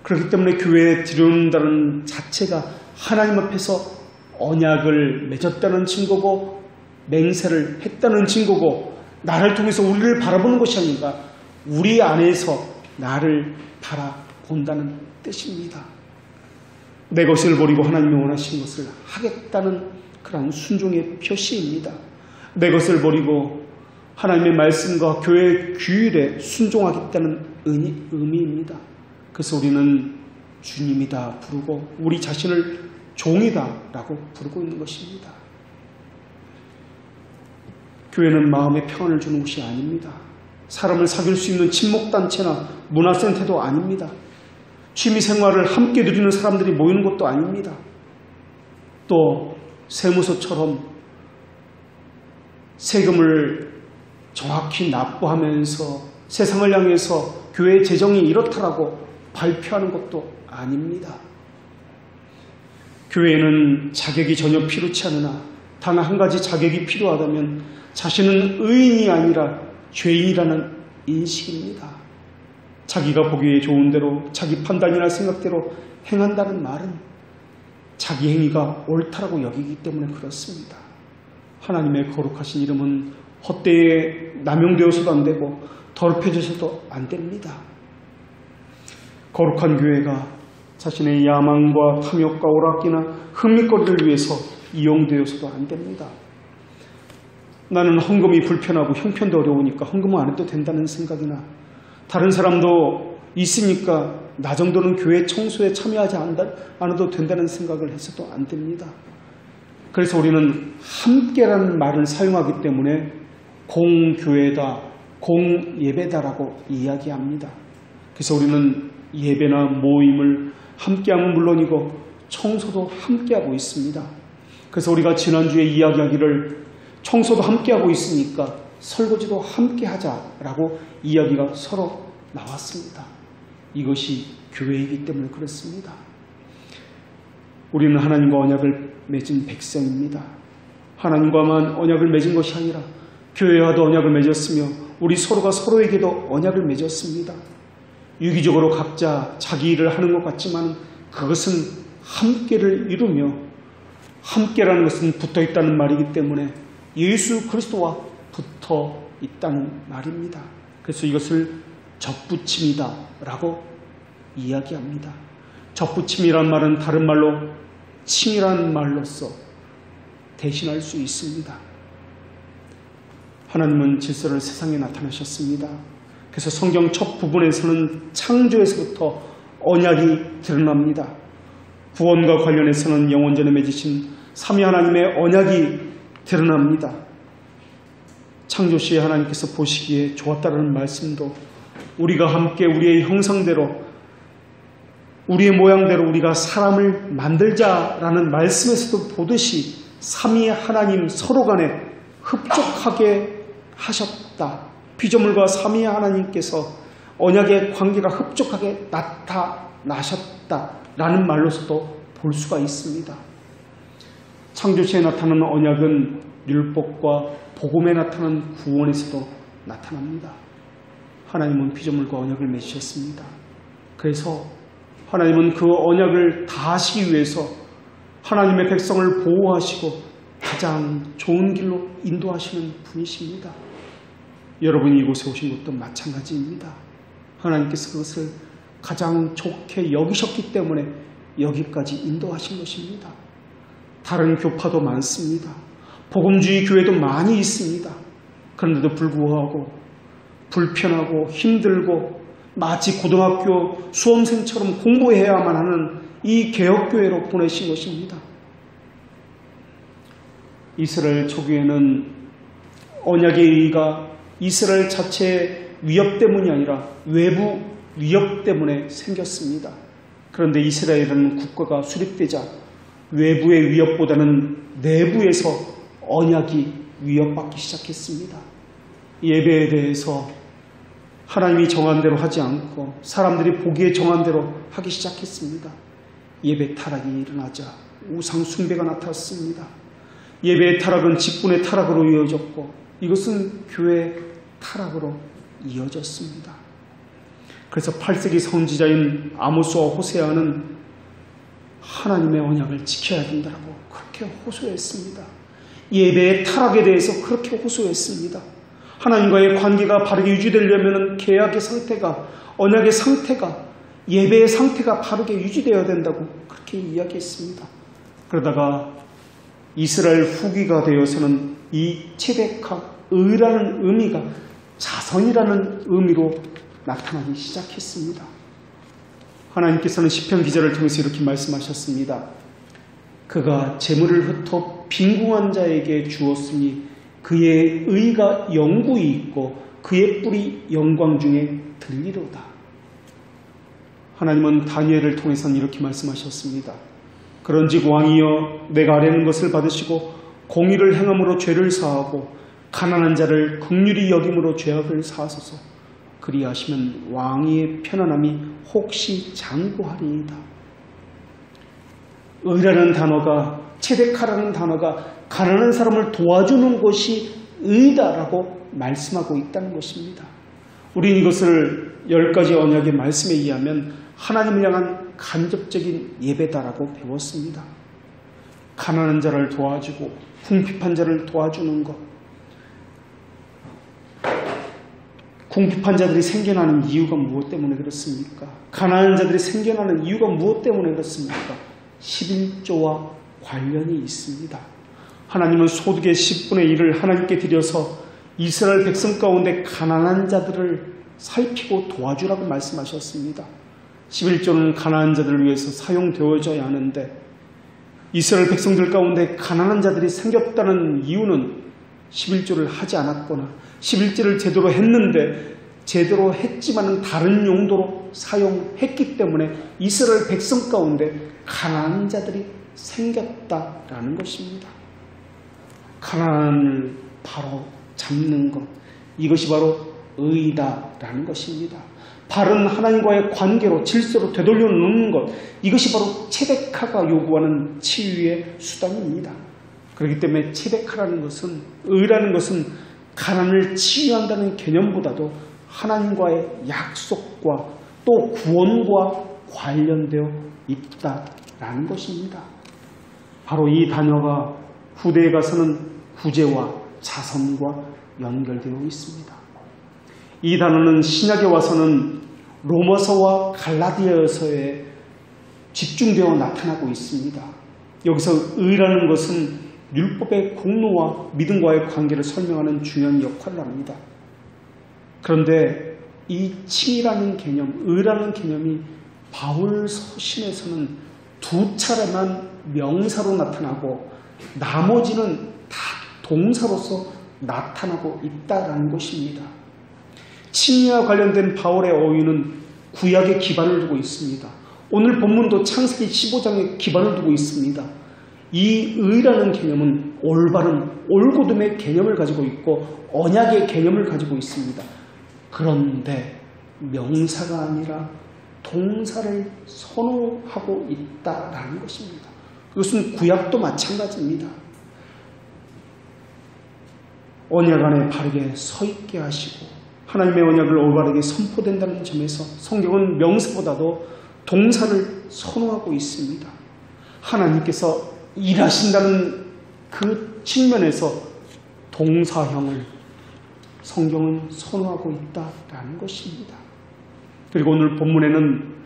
그렇기 때문에 교회에 들여온다는 자체가 하나님 앞에서 언약을 맺었다는 증거고, 맹세를 했다는 증거고, 나를 통해서 우리를 바라보는 것이 아니라 우리 안에서 나를 바라본다는 뜻입니다. 내 것을 버리고 하나님이 원하신 것을 하겠다는 그런 순종의 표시입니다. 내 것을 버리고 하나님의 말씀과 교회의 규율에 순종하겠다는 의미입니다. 그래서 우리는 주님이다 부르고 우리 자신을 종이다 라고 부르고 있는 것입니다. 교회는 마음의 평안을 주는 곳이 아닙니다. 사람을 사귈 수 있는 친목단체나 문화센터도 아닙니다. 취미생활을 함께 누리는 사람들이 모이는 곳도 아닙니다. 또 세무서처럼 세금을 정확히 납부하면서 세상을 향해서 교회의 재정이 이렇다라고 발표하는 것도 아닙니다. 교회에는 자격이 전혀 필요치 않으나 단 한 가지 자격이 필요하다면 자신은 의인이 아니라 죄인이라는 인식입니다. 자기가 보기에 좋은 대로 자기 판단이나 생각대로 행한다는 말은 자기 행위가 옳다라고 여기기 때문에 그렇습니다. 하나님의 거룩하신 이름은 헛되이 남용되어서도 안 되고 더럽혀져서도 안 됩니다. 거룩한 교회가 자신의 야망과 탐욕과 오락기나 흥미거리를 위해서 이용되어서도 안 됩니다. 나는 헌금이 불편하고 형편도 어려우니까 헌금을 안 해도 된다는 생각이나, 다른 사람도 있으니까 나 정도는 교회 청소에 참여하지 않아도 된다는 생각을 해서도 안 됩니다. 그래서 우리는 함께라는 말을 사용하기 때문에 공교회다, 공예배다라고 이야기합니다. 그래서 우리는 예배나 모임을 함께하면 물론이고 청소도 함께하고 있습니다. 그래서 우리가 지난주에 이야기하기를 청소도 함께하고 있으니까 설거지도 함께하자라고 이야기가 서로 나왔습니다. 이것이 교회이기 때문에 그렇습니다. 우리는 하나님과 언약을 맺은 백성입니다. 하나님과만 언약을 맺은 것이 아니라 교회와도 언약을 맺었으며 우리 서로가 서로에게도 언약을 맺었습니다. 유기적으로 각자 자기 일을 하는 것 같지만 그것은 함께를 이루며, 함께라는 것은 붙어 있다는 말이기 때문에 예수 그리스도와 붙어 있다는 말입니다. 그래서 이것을 접붙임이다 라고 이야기합니다. 접붙임이란 말은 다른 말로 칭이라는 말로서 대신할 수 있습니다. 하나님은 질서를 세상에 나타나셨습니다. 그래서 성경 첫 부분에서는 창조에서부터 언약이 드러납니다. 구원과 관련해서는 영원전에 맺으신 삼위 하나님의 언약이 드러납니다. 창조시에 하나님께서 보시기에 좋았다는 말씀도 우리가 함께 우리의 형상대로, 우리의 모양대로 우리가 사람을 만들자라는 말씀에서도 보듯이 삼위 하나님 서로 간에 흡족하게 하셨다. 피조물과 삼위 하나님께서 언약의 관계가 흡족하게 나타나셨다라는 말로서도 볼 수가 있습니다. 창조시에 나타나는 언약은 율법과 복음에 나타나는 구원에서도 나타납니다. 하나님은 피조물과 언약을 맺으셨습니다. 그래서 하나님은 그 언약을 다하시기 위해서 하나님의 백성을 보호하시고 가장 좋은 길로 인도하시는 분이십니다. 여러분이 이곳에 오신 것도 마찬가지입니다. 하나님께서 그것을 가장 좋게 여기셨기 때문에 여기까지 인도하신 것입니다. 다른 교파도 많습니다. 복음주의 교회도 많이 있습니다. 그런데도 불구하고 불편하고 힘들고 마치 고등학교 수험생처럼 공부해야만 하는 이 개혁교회로 보내신 것입니다. 이스라엘 초기에는 언약의 의의가 이스라엘 자체의 위협 때문이 아니라 외부 위협 때문에 생겼습니다. 그런데 이스라엘은 국가가 수립되자 외부의 위협보다는 내부에서 언약이 위협받기 시작했습니다. 예배에 대해서 하나님이 정한 대로 하지 않고 사람들이 보기에 정한 대로 하기 시작했습니다. 예배 타락이 일어나자 우상 숭배가 나타났습니다. 예배의 타락은 직분의 타락으로 이어졌고 이것은 교회의 타락으로 이어졌습니다. 그래서 8세기 선지자인 아모스와 호세아는 하나님의 언약을 지켜야 된다고 그렇게 호소했습니다. 예배의 타락에 대해서 그렇게 호소했습니다. 하나님과의 관계가 바르게 유지되려면 계약의 상태가, 언약의 상태가, 예배의 상태가 바르게 유지되어야 된다고 그렇게 이야기했습니다. 그러다가 이스라엘 후기가 되어서는 이 체데카, 의라는 의미가 자선이라는 의미로 나타나기 시작했습니다. 하나님께서는 시편 기자를 통해서 이렇게 말씀하셨습니다. 그가 재물을 흩어 빈궁한 자에게 주었으니 그의 의가 영구히 있고 그의 뿔이 영광 중에 들리로다. 하나님은 다니엘을 통해서는 이렇게 말씀하셨습니다. 그런즉 왕이여 내가 아뢰는 것을 받으시고 공의를 행함으로 죄를 사하고 가난한 자를 긍휼히 여김으로 죄악을 사하소서. 그리하시면 왕의 편안함이 혹시 장구하리이다. 의라는 단어가, 체데카라는 단어가 가난한 사람을 도와주는 것이 의다라고 말씀하고 있다는 것입니다. 우리는 이것을 10가지 언약의 말씀에 의하면 하나님을 향한 간접적인 예배다라고 배웠습니다. 가난한 자를 도와주고 궁핍한 자를 도와주는 것. 궁핍한 자들이 생겨나는 이유가 무엇 때문에 그렇습니까? 가난한 자들이 생겨나는 이유가 무엇 때문에 그렇습니까? 11조와 관련이 있습니다. 하나님은 소득의 10분의 1을 하나님께 드려서 이스라엘 백성 가운데 가난한 자들을 살피고 도와주라고 말씀하셨습니다. 11조는 가난한 자들을 위해서 사용되어져야 하는데 이스라엘 백성들 가운데 가난한 자들이 생겼다는 이유는 11조를 하지 않았거나 11조를 제대로 했는데 제대로 했지만은 다른 용도로 사용했기 때문에 이스라엘 백성 가운데 가난한 자들이 생겼다라는 것입니다. 가난을 바로 잡는 것, 이것이 바로 의다라는 것입니다. 바른 하나님과의 관계로 질서로 되돌려 놓는 것, 이것이 바로 체데카가 요구하는 치유의 수단입니다. 그렇기 때문에 체데카라는 것은, 의라는 것은 가난을 치유한다는 개념보다도 하나님과의 약속과 또 구원과 관련되어 있다라는 것입니다. 바로 이 단어가 후대에 가서는 구제와 자선과 연결되어 있습니다. 이 단어는 신약에 와서는 로마서와 갈라디아서에 집중되어 나타나고 있습니다. 여기서 의라는 것은 율법의 공로와 믿음과의 관계를 설명하는 중요한 역할을 합니다. 그런데 이 칭이라는 개념, 의라는 개념이 바울 서신에서는 2차례만 명사로 나타나고 나머지는 다 동사로서 나타나고 있다는 것입니다. 칭의와 관련된 바울의 어휘는 구약에 기반을 두고 있습니다. 오늘 본문도 창세기 15장에 기반을 두고 있습니다. 이 의라는 개념은 올바른, 올곧음의 개념을 가지고 있고 언약의 개념을 가지고 있습니다. 그런데 명사가 아니라 동사를 선호하고 있다라는 것입니다. 그것은 구약도 마찬가지입니다. 언약 안에 바르게 서 있게 하시고 하나님의 언약을 올바르게 선포된다는 점에서 성경은 명사보다도 동사를 선호하고 있습니다. 하나님께서 일하신다는 그 측면에서 동사형을 성경은 선호하고 있다라는 것입니다. 그리고 오늘 본문에는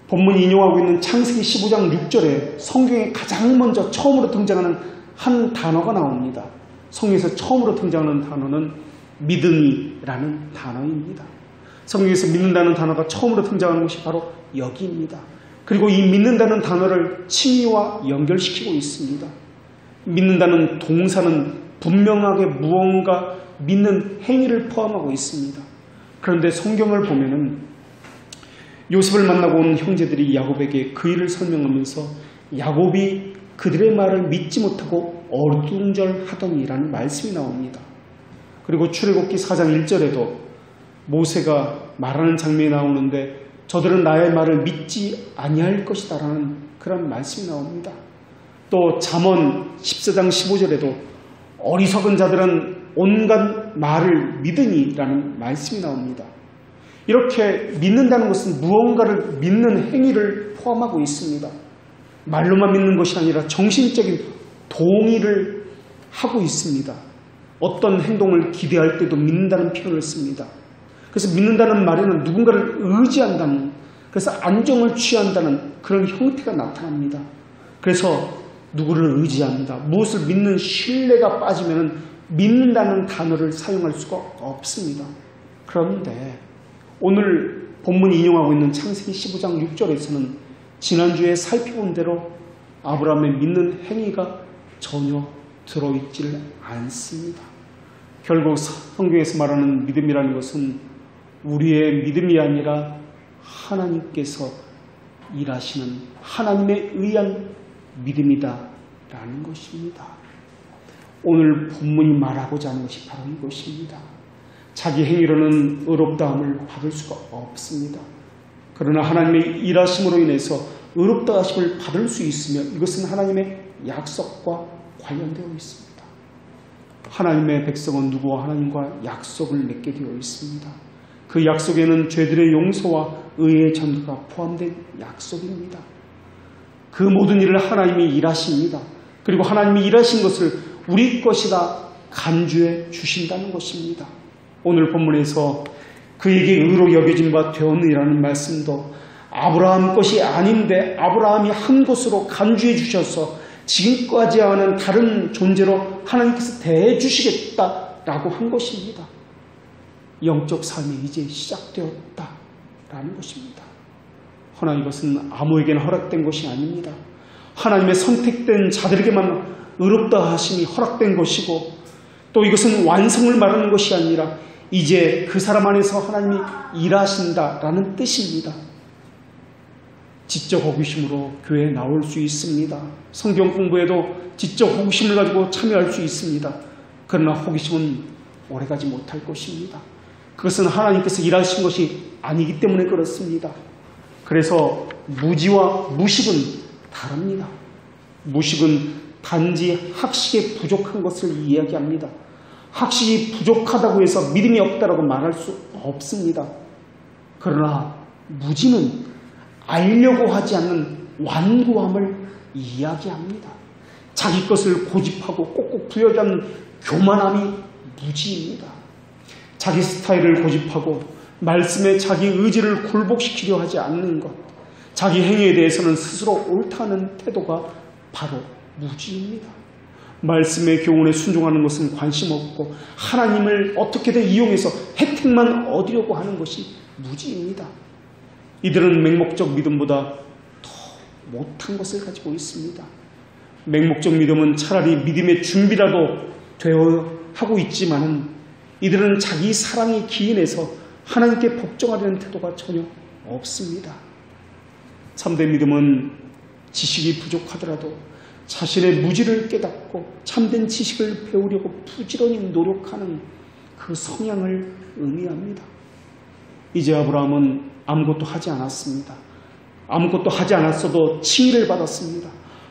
본문이 인용하고 있는 창세기 15장 6절에 성경에 가장 먼저 처음으로 등장하는 한 단어가 나옵니다. 성경에서 처음으로 등장하는 단어는 믿음이라는 단어입니다. 성경에서 믿는다는 단어가 처음으로 등장하는 것이 바로 여기입니다. 그리고 이 믿는다는 단어를 칭의와 연결시키고 있습니다. 믿는다는 동사는 분명하게 무언가 믿는 행위를 포함하고 있습니다. 그런데 성경을 보면은 요셉을 만나고 온 형제들이 야곱에게 그 일을 설명하면서 야곱이 그들의 말을 믿지 못하고 어리둥절하더니라는 말씀이 나옵니다. 그리고 출애굽기 4장 1절에도 모세가 말하는 장면이 나오는데 저들은 나의 말을 믿지 아니할 것이다 라는 그런 말씀이 나옵니다. 또 잠언 14장 15절에도 어리석은 자들은 온갖 말을 믿으니 라는 말씀이 나옵니다. 이렇게 믿는다는 것은 무언가를 믿는 행위를 포함하고 있습니다. 말로만 믿는 것이 아니라 정신적인 동의를 하고 있습니다. 어떤 행동을 기대할 때도 믿는다는 표현을 씁니다. 그래서 믿는다는 말에는 누군가를 의지한다는, 그래서 안정을 취한다는 그런 형태가 나타납니다. 그래서 누구를 의지한다, 무엇을 믿는 신뢰가 빠지면 믿는다는 단어를 사용할 수가 없습니다. 그런데 오늘 본문이 인용하고 있는 창세기 15장 6절에서는 지난주에 살펴본 대로 아브라함의 믿는 행위가 전혀 들어있지를 않습니다. 결국 성경에서 말하는 믿음이라는 것은 우리의 믿음이 아니라 하나님께서 일하시는 하나님에 의한 믿음이다라는 것입니다. 오늘 본문이 말하고자 하는 것이 바로 이것입니다. 자기 행위로는 의롭다함을 받을 수가 없습니다. 그러나 하나님의 일하심으로 인해서 의롭다 하심을 받을 수 있으며 이것은 하나님의 약속과 관련되어 있습니다. 하나님의 백성은 누구와 하나님과 약속을 맺게 되어 있습니다. 그 약속에는 죄들의 용서와 의의 전도가 포함된 약속입니다. 그 모든 일을 하나님이 일하십니다. 그리고 하나님이 일하신 것을 우리 것이다 간주해 주신다는 것입니다. 오늘 본문에서 그에게 의로 여겨진 바 되었느니라는 말씀도 아브라함 것이 아닌데 아브라함이 한 것으로 간주해 주셔서 지금까지 하는 다른 존재로 하나님께서 대해 주시겠다라고 한 것입니다. 영적 삶이 이제 시작되었다라는 것입니다. 허나 이것은 아무에게나 허락된 것이 아닙니다. 하나님의 선택된 자들에게만 의롭다 하심이 허락된 것이고 또 이것은 완성을 말하는 것이 아니라 이제 그 사람 안에서 하나님이 일하신다라는 뜻입니다. 지적 호기심으로 교회에 나올 수 있습니다. 성경 공부에도 지적 호기심을 가지고 참여할 수 있습니다. 그러나 호기심은 오래가지 못할 것입니다. 그것은 하나님께서 일하신 것이 아니기 때문에 그렇습니다. 그래서 무지와 무식은 다릅니다. 무식은 단지 학식에 부족한 것을 이야기합니다. 학식이 부족하다고 해서 믿음이 없다라고 말할 수 없습니다. 그러나 무지는 알려고 하지 않는 완고함을 이야기합니다. 자기 것을 고집하고 꼭꼭 부여잡는 교만함이 무지입니다. 자기 스타일을 고집하고 말씀에 자기 의지를 굴복시키려 하지 않는 것, 자기 행위에 대해서는 스스로 옳다는 태도가 바로 무지입니다. 말씀의 교훈에 순종하는 것은 관심 없고 하나님을 어떻게든 이용해서 혜택만 얻으려고 하는 것이 무지입니다. 이들은 맹목적 믿음보다 더 못한 것을 가지고 있습니다. 맹목적 믿음은 차라리 믿음의 준비라도 되어 하고 있지만 이들은 자기 사랑에 기인해서 하나님께 복종하려는 태도가 전혀 없습니다. 참된 믿음은 지식이 부족하더라도 자신의 무지를 깨닫고 참된 지식을 배우려고 부지런히 노력하는 그 성향을 의미합니다. 이제 아브라함은 아무것도 하지 않았습니다. 아무것도 하지 않았어도 칭의를 받았습니다.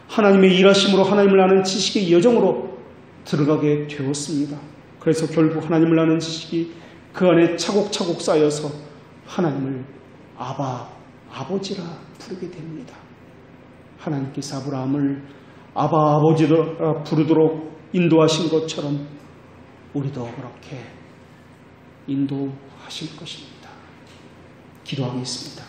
하나님의 일하심으로 하나님을 아는 지식의 여정으로 들어가게 되었습니다. 그래서 결국 하나님을 아는 지식이 그 안에 차곡차곡 쌓여서 하나님을 아버지라 부르게 됩니다. 하나님께서 아브라함을 아버지라 부르도록 인도하신 것처럼 우리도 그렇게 인도하실 것입니다. 기도하겠습니다.